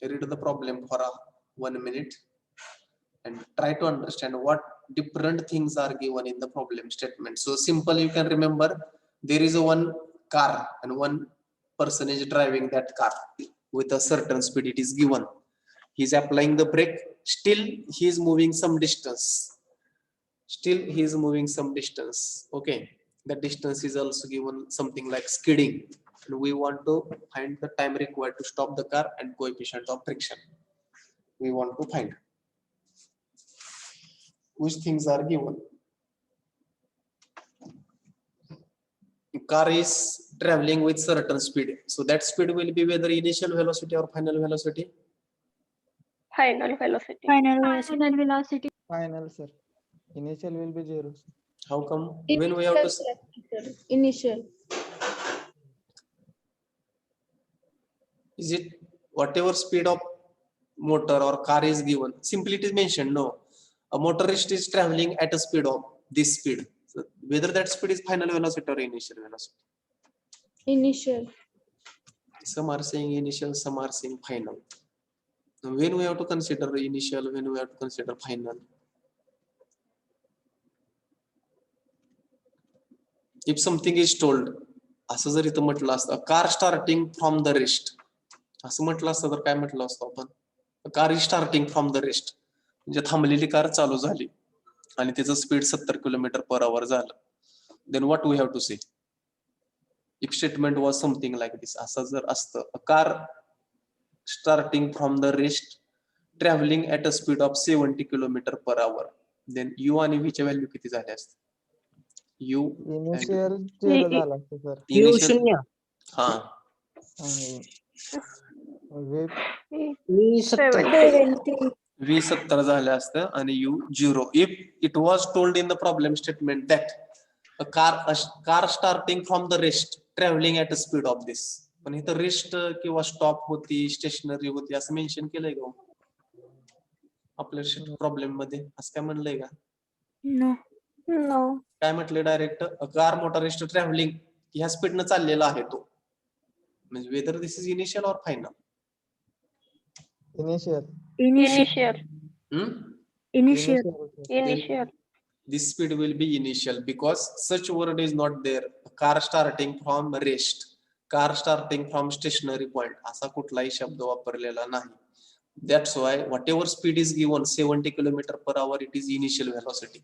Read the problem for 1 minute and try to understand what different things are given in the problem statement. So simple, you can remember there is a one car and one person is driving that car with a certain speed. It is given. He is applying the brake. Still he is moving some distance. Okay. The distance is also given something like skidding. And we want to find the time required to stop the car and coefficient of friction. We want to find which things are given. Car is traveling with certain speed. So that speed will be whether initial velocity or final velocity. Final velocity. Final velocity. Final, sir. Initial will be 0. How come? When we have to Initial. is it whatever speed of motor or car is given? Simply it is mentioned. No, a motorist is traveling at a speed of this speed. So whether that speed is final velocity or initial velocity. Initial. Some are saying initial, some are saying final. When we have to consider initial, when we have to consider final. If something is told असं जर इथं म्हटलं असतं car starting from the rest, असं म्हटलं असतं तर काय म्हटलं असतं आपण, car is starting from the rest, म्हणजे थांबलेली कार चालू झाली आणि त्याचं स्पीड 70 km/h झालं. Then what we have to say, if statement was something like this. असं जर असतं, car starting from the rest travelling at a speed of 70 km/h, then you आणि व्ही च्या व्हॅल्यू किती झाल्या असतात? यू इनिशियल 0 झाला असतं सर. इनिशियल, हा वे 70. व्ही 70 झालं असतं आणि you 0. If it was told in the problem statement that a car starting from the rest travelling at a speed of this, पण इथं रेस्ट किंवा स्टॉप होती, स्टेशनरी होती असं मेन्शन केलंय का आपल्या प्रॉब्लेम मध्ये? असं काय म्हणलंय का? No. No. काय म्हटलंय डायरेक्ट, कार मोटरिस्ट ट्रॅव्हलिंग ह्या स्पीडनं चाललेला आहे तो, म्हणजे whether this is initial or final. Initial. Initial. Initial. Initial. This speed will be initial because such word is not there. Car starting from rest, car starting from stationary point, असा कुठलाही शब्द वापरलेला नाही. That's why whatever speed is given 70 km/h, it is initial velocity.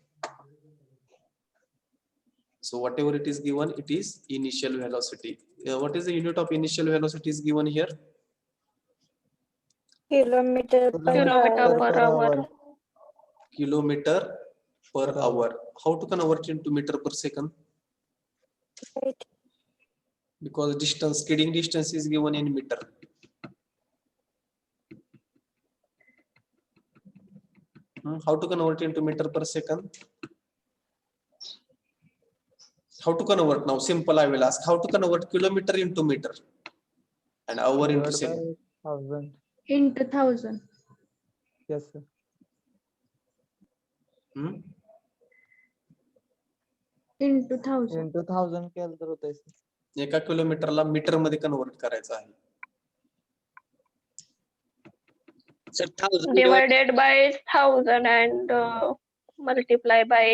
So whatever it is given, it is initial velocity. What is the unit of initial velocity is given here? Kilometer per hour. Kilometer per hour. How to convert into meter per second? Right. Because distance, skidding distance is given in meter. How to convert into meter per second? How to convert now? Simple, I will ask. How to convert kilometer into meter and hour into second? 1000. Into 1000. Yes sir. Into 1000. Into 1000 केलं तर होतंय sir. एका किलोमीटरला metre मध्ये convert करायचं आहे. Sir, 1000 Divided by 1000 and multiply by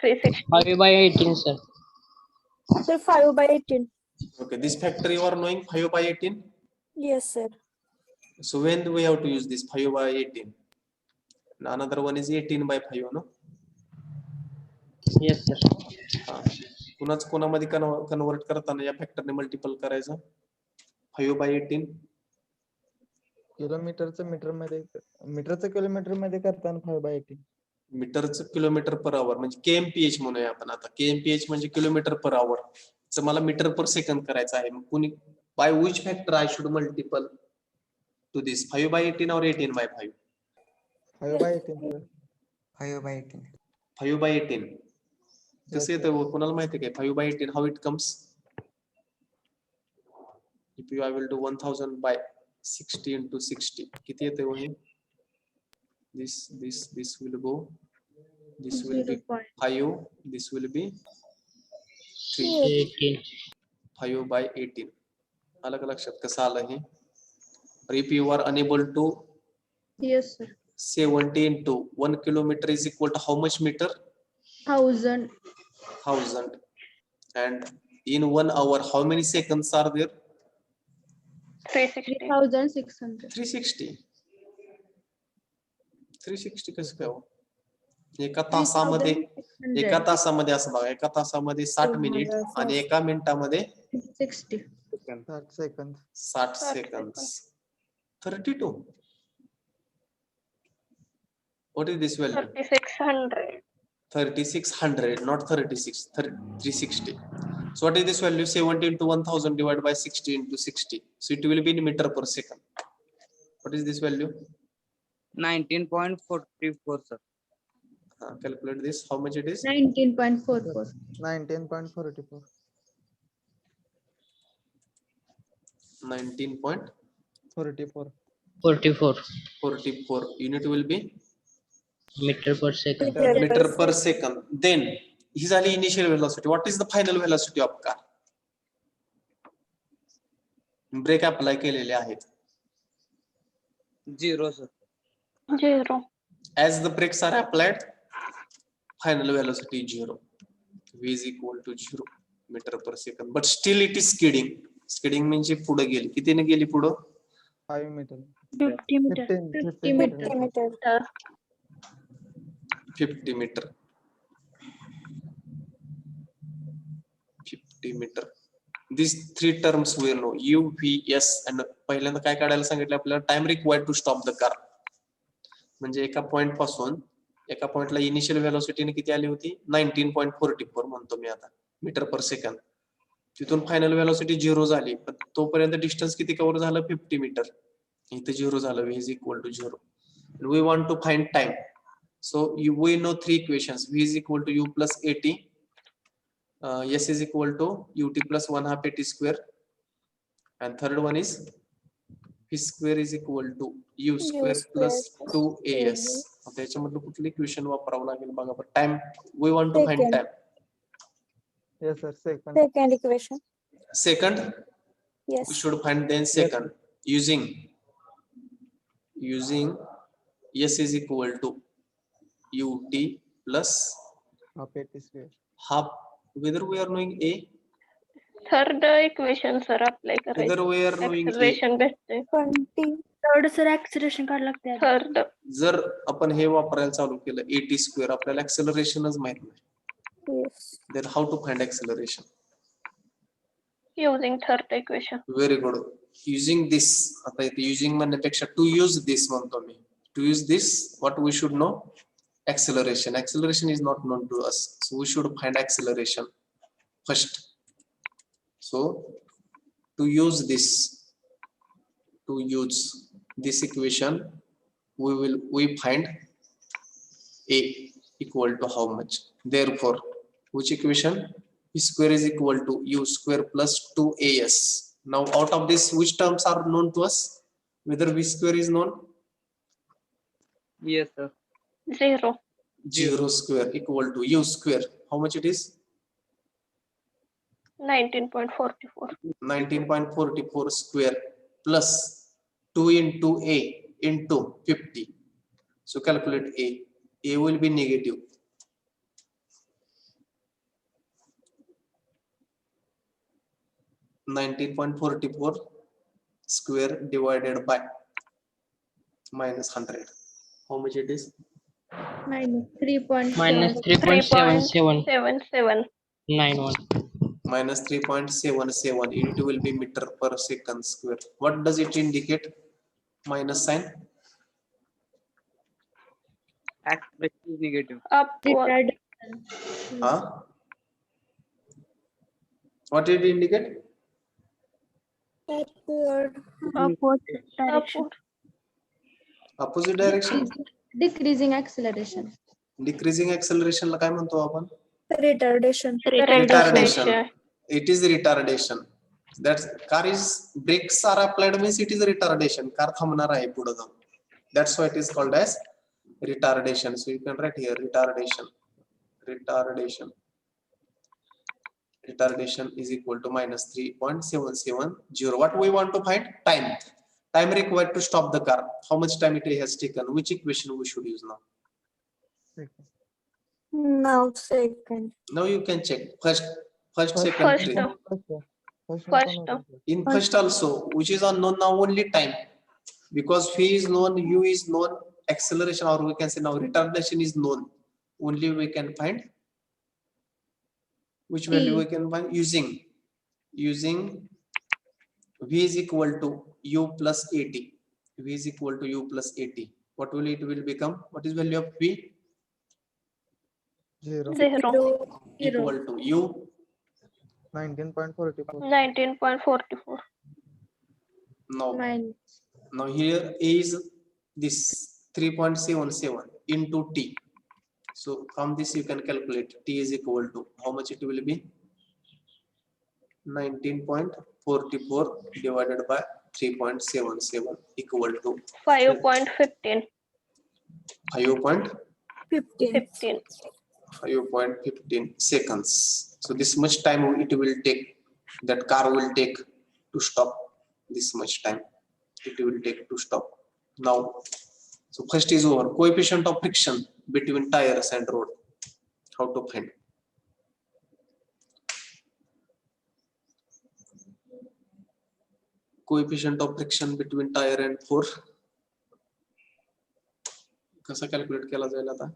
360. 5/18, sir. So 5/18. Okay, this factor you are knowing, 5/18. Yes, sir. So when do we have to use this 5/18? And another one is 18/5, no? Yes, sir. कुणाच कोणामध्ये convert करताना या फॅक्टरने multiple करायचं. 5/18 किलोमीटरचं metre मध्ये, मीटरचं kilometre मध्ये करताना 5/18. मीटरचं kilometre per hour म्हणजे KMPH म्हणूया आपण आता. KMPH म्हणजे किलोमीटर पर आवर. तर मला मीटर पर सेकंद करायचं आहे. मग कुणी by which factor I should multiple to this, 5/18 or 18/5? 5/18 sir. 5/18. 5/18 कसं येतं कोणाला माहिती काय? 5/18 how it comes? If I will do 1000/60 into 60, किती येते वही? This will go, this will be 5, this will be 3. 18. 5/18 आलं का लक्षात कसं आलं हे? If you are unable to Yes sir. 70 into 1 kilometer is equal to how much meter? 1000. 1000. And in 1 hour how many seconds are there? 360. 3600. 360. 360 कसं काय हो? एका तासामध्ये 3600. असं बघा, एका तासामध्ये 60 मिनिट आणि एका मिनिटामध्ये 60. 60 second. 60 second. 32. What is this value? 3600. 3600, not 36, 360. So what is this value? 70 into 1000 divided by 60 into 60. So it will be in meter per second. What is this value? 19.44, sir. Calculate this. How much it is? 19.44. 19.44. 19.44. 44 Unit will be meter per second. meter per second. Then ही झाली initial velocity. What is the final velocity of car? Brake apply केलेले आहेत. 0, sir. 0. As the brakes are applied, final velocity is 0. V is equal to 0. Metre per second, but still it is skidding. Skidding म्हणजे पुढे गेली, कितीने गेली पुढं? 5 metre 50 meter. 50 meter. Metre 50 metre. 50 metre. These three terms we know, U, V, S, and पहिल्यांदा काय काढायला सांगितलं आपल्याला? Time required to stop the car. म्हणजे एका पॉइंट पासून एका पॉइंटला इनिशियल व्हेलॉसिटीने किती आली होती? 19.44 म्हणतो मी आता, मीटर पर सेकंड. तिथून फायनल व्हेलॉसिटी 0 झाली, पण तोपर्यंत डिस्टन्स किती कव्हर झालं? 50 मीटर. इथे 0 झालं, v is equal to 0. We want to find time. So we know three equations. V is equal to U plus AT. S is equal to UT plus 1/2 AT square. And third one is V square is equal to U square plus 2AS. आता याच्यामधलं कुठलं equation वापरावं लागेल बघा. Time, we want to find time. Yes sir, second. Second equation. Second, Yes. we should find then second using S is equal to UT plus Half AT square. half. Whether we are knowing A, third equation sir apply whether करायचं. we are knowing A. Acceleration भेटते. 20. Third sir acceleration काढायला लागते आधी. Third जर आपण हे वापरायला चालू केलं AT स्क्वेअर, आपल्याला ऍक्सेलरेशनच माहित नाही. Yes. Then how to find acceleration? Using third equation. Very good. Using this, आता इथे using म्हणण्यापेक्षा to use this म्हणतो मी. To use this, what we should know? Acceleration. Acceleration is not known to us, so we should find acceleration first. So to use this equation, we find A equal to how much? Therefore, which equation? V square is equal to U square plus 2AS. Now out of this, which terms are known to us? Whether V square is known? Yes sir. 0. 0 square equal to U square. How much it is? 19.44. 19.44 square plus 2 into A into 50. So calculate A. A will be negative. (19.44) square divided by -100. How much it is? Minus 3.7. minus 3.7791. 3.7791. Minus 3.77. It will be meter per second square. What does it indicate? Minus sign. Acceleration is negative. Upward. Retardation. Huh? What did it indicate? Upward. Upward direction. Upward. Opposite direction. Decreasing acceleration. Decreasing acceleration ला काय म्हणतो आपण? Retardation. Retardation. It is retardation. That car is brakes are applied means it is retardation. Car थांबणार आहे पुढे जाऊन. That's why it is called as retardation. So you can write here retardation. Retardation is equal to minus 3.770. What we want to find? Time. Time required to stop the car. How much time it has taken? Which equation we should use now? Second. Now second. Now you can check. First, First. second, three. First. In first also, which is unknown now, only time. Because V is known, U is known, acceleration, or we can say now retardation is known. Only we can find which value we can find using V is equal to U plus AT. V is equal to U plus AT. What will it will become? What is value of V? 0. 0. Equal to U 19.44. 19.44. Now here A is this 3.77 into T. So from this you can calculate T is equal to how much it will be? 19.44 divided by 3.77 equal to 5.15. 15. 5.15 seconds. So this much time it will take, that car will take to stop. This much time it will take to stop. Now, so first is over. Coefficient of friction between tires and road. How to find? coefficient of friction between tire and floor. कसा calculate केला जाईल आता?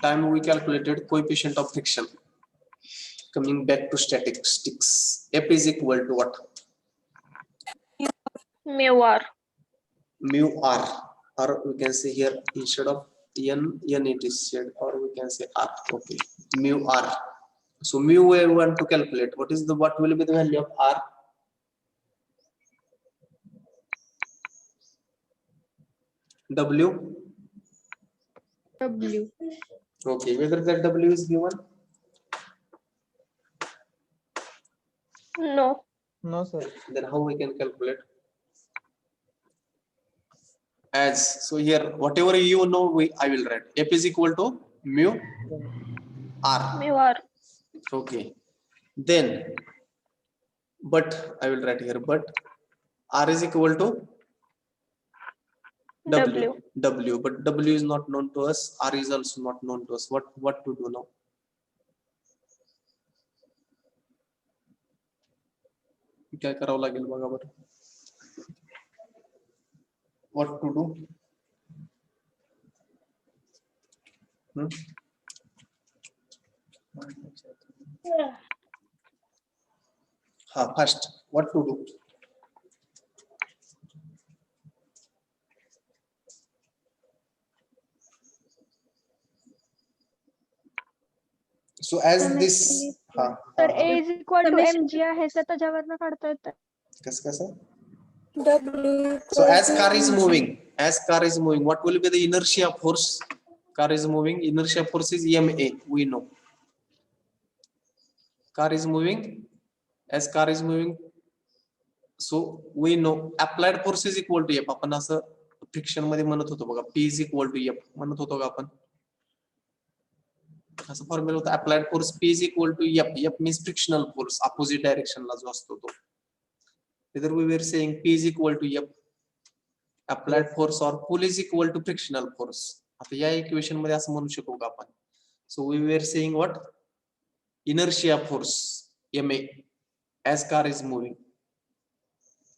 Time we calculated coefficient of friction. Coming back to statistics, F is equal to what? Mu r. Mu r, or we can say here instead of n it is said, or we can say r. Okay, mu r. So mu we want to calculate. What will be the value of r? W. W. Okay, whether that W is given? No. No, sir. Then how we can calculate? As so here, whatever you know, I will write. F is equal to mu r. Mu r. Okay. Then, but I will write here. But r is equal to W. W. But W is not known to us. R is also not known to us. What to do now? काय करावं लागेल बघा बरं. What to do? First, what to do? So as this, तर A is equal to mg आहे तर त्याच्यावरनं काढता येतं. कसं? W. So as car is moving, what will be the inertia force? Car is moving, inertia force is ma, we know. Car is moving, as car is moving, so we know applied force is equal to F. आपण असं friction मध्ये म्हणत होतो बघा, P is equal to F म्हणत होतो का आपण? असं फॉर्म्युला होता, applied force P is equal to F. F means frictional force, opposite direction ला जो असतो तो. Either we were saying P is equal to F, applied force, or pull is equal to frictional force. आता या equation मध्ये असं म्हणू शकू का आपण? So we were saying what? Inertia force ma as car is moving.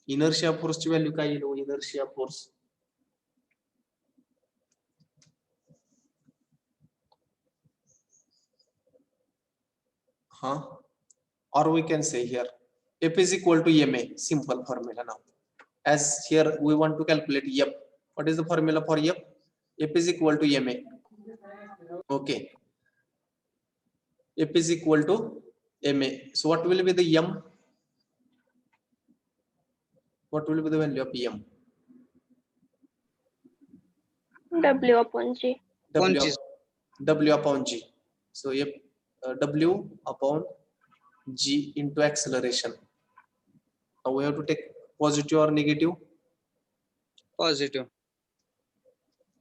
Inertia force ची value काय येईल? Inertia force or we can say here F is equal to ma, simple formula now. As here we want to calculate F. What is the formula for F? F is equal to ma. Okay, F is equal to ma. So what will be the m? What will be the value of m? W upon G. W upon G. So F W upon G into acceleration. Now we have to take positive or negative? Positive.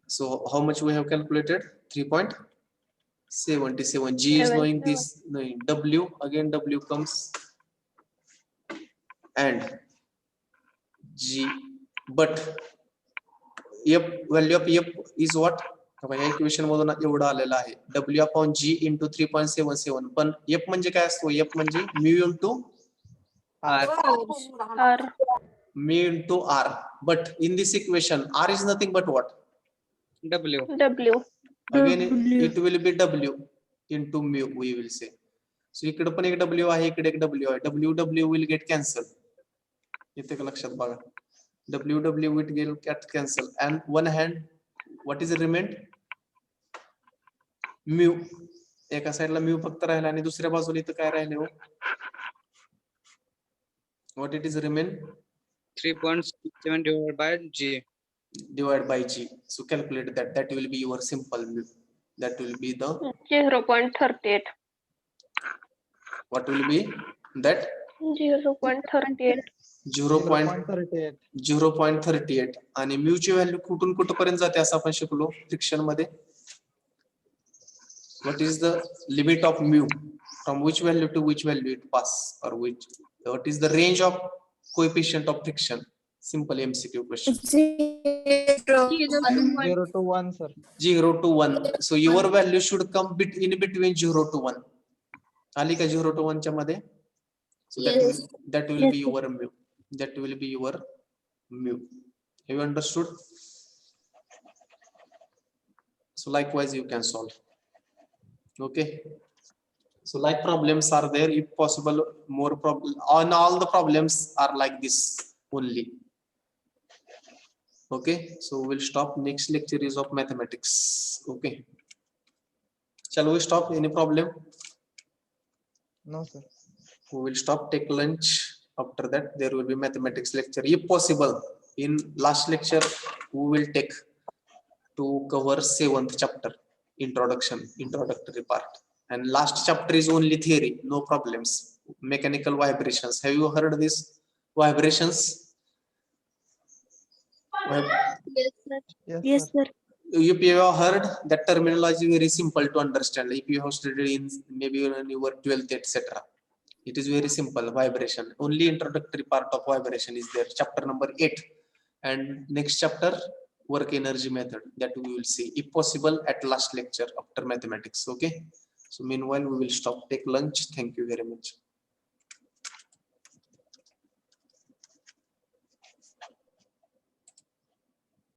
So how much we have calculated? 3.77. G is knowing this. W, again W comes and G, but F, value of F is what? Equation मधून एवढं आलेलं आहे, W upon G into 3.77. पण F म्हणजे काय असतो? F म्हणजे mu into R. mu into R. But in this equation, R is nothing but what? W. Again it will be W into mu, we will say. So इकडे पण एक W आहे, इकडे एक W आहे. W will get cancelled. येते का लक्षात बघा? W will get cancelled, and one hand what is remained? Mu. एका साइडला mu फक्त राहिला आणि दुसऱ्या बाजूला इथं काय राहिले हो? What it is remain? 3.67 divided by G. Divided by G. So calculate that. That will be your simple mu. That will be the 0.38. What will be that? 0.38. 0.38. आणि mu ची व्हॅल्यू कुठून कुठपर्यंत जाते असं आपण शिकलो फ्रिक्शन मध्ये. What is the limit of mu? From which value to which value it pass, or which? What is the range of coefficient of friction? Simple MCQ question. 0 to 1, sir. 0 to 1. So your value should come in between 0 to 1. आली का 0 to 1 च्या मध्ये? So that Yes. will be your mu. That will be your mu. Have you understood? So likewise you can solve. Okay. So like problems are there, if possible more problem on all the problems are like this only. Okay, so we'll stop. Next lecture is of mathematics. Okay, shall we stop? Any problem? No, sir. We will stop, take lunch. After that there will be mathematics lecture. If possible, in last lecture we will take to cover 7th chapter, introductory part, and last chapter is only theory, no problems. Mechanical vibrations, have you heard this vibrations? Yes, sir. Yes, sir. If you have heard that terminology, very simple to understand. If you have studied in maybe in your 12th etc., it is very simple. Vibration, only introductory part of vibration is there, chapter number 8, and next chapter work energy method, that we will see if possible at last lecture after mathematics. Okay, so meanwhile we will stop, take lunch. Thank you very much.